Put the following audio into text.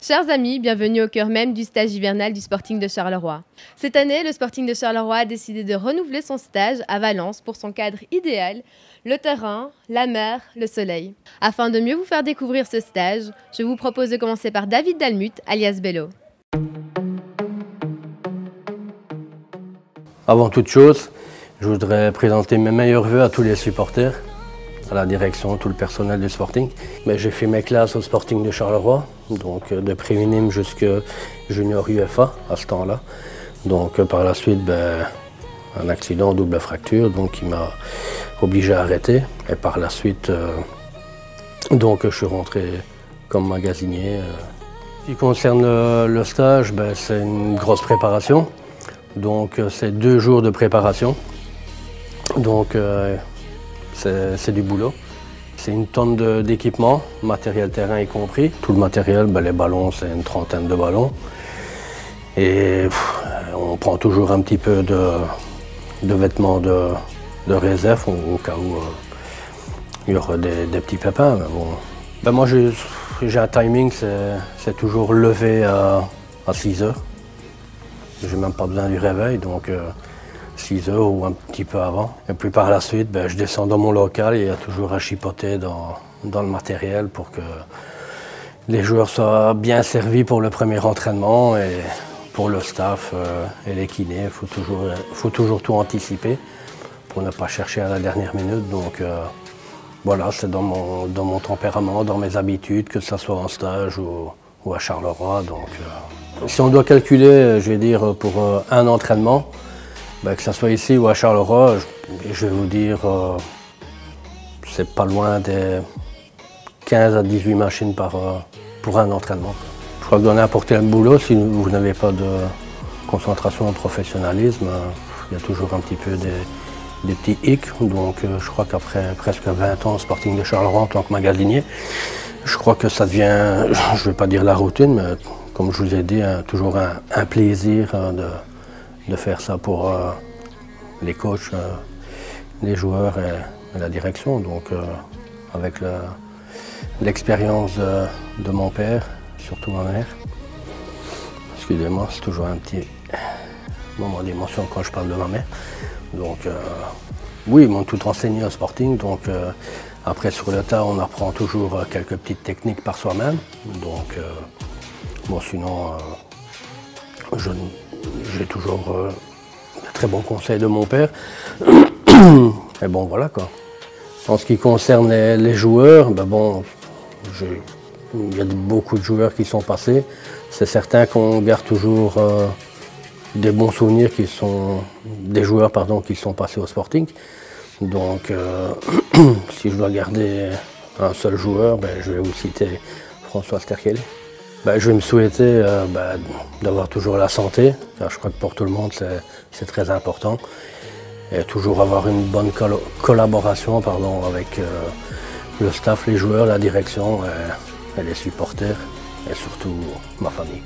Chers amis, bienvenue au cœur même du stage hivernal du Sporting de Charleroi. Cette année, le Sporting de Charleroi a décidé de renouveler son stage à Valence pour son cadre idéal, le terrain, la mer, le soleil. Afin de mieux vous faire découvrir ce stage, je vous propose de commencer par David Dalmut, alias Bello. Avant toute chose, je voudrais présenter mes meilleurs vœux à tous les supporters, à la direction, tout le personnel du Sporting. J'ai fait mes classes au Sporting de Charleroi, donc de pré-minime jusqu'à junior UFA à ce temps-là. Donc par la suite, un accident, double fracture, donc qui m'a obligé à arrêter. Et par la suite, je suis rentré comme magasinier. Ce qui concerne le stage, c'est une grosse préparation. Donc c'est 2 jours de préparation. Donc c'est du boulot. C'est une tonne d'équipement, matériel terrain y compris. Tout le matériel, les ballons, c'est une trentaine de ballons. Et on prend toujours un petit peu de vêtements de réserve au cas où il y aura des petits pépins. Mais bon. Moi j'ai un timing, c'est toujours levé à 6 heures. J'ai même pas besoin du réveil, donc 6 heures ou un petit peu avant. Et puis par la suite, je descends dans mon local et il y a toujours à chipoter dans le matériel pour que les joueurs soient bien servis pour le premier entraînement et pour le staff et les kinés. Il faut toujours tout anticiper pour ne pas chercher à la dernière minute. Donc voilà, c'est dans mon tempérament, dans mes habitudes, que ce soit en stage ou à Charleroi. Donc, si on doit calculer, je vais dire, pour un entraînement, que ce soit ici ou à Charleroi, je vais vous dire, c'est pas loin des 15 à 18 machines pour un entraînement. Je crois que dans n'importe quel boulot, si vous n'avez pas de concentration au professionnalisme, il y a toujours un petit peu des petits hicks. Donc je crois qu'après presque 20 ans au Sporting de Charleroi en tant que magasinier, je crois que ça devient, je ne vais pas dire la routine, mais comme je vous ai dit, toujours un plaisir de faire ça pour les coachs, les joueurs et la direction. Donc avec l'expérience de mon père, surtout ma mère. Excusez-moi, c'est toujours un petit moment d'émotion quand je parle de ma mère. Donc oui, ils m'ont tout enseigné au Sporting. Donc après sur le tas, on apprend toujours quelques petites techniques par soi-même. Donc sinon, j'ai toujours de très bons conseils de mon père. Et bon, voilà quoi. En ce qui concerne les joueurs, il y a beaucoup de joueurs qui sont passés. C'est certain qu'on garde toujours des bons souvenirs des joueurs qui sont passés au Sporting. Donc, si je dois garder un seul joueur, je vais vous citer François Sterkel. Je vais me souhaiter d'avoir toujours la santé, car je crois que pour tout le monde c'est très important. Et toujours avoir une bonne collaboration avec le staff, les joueurs, la direction et les supporters, et surtout ma famille.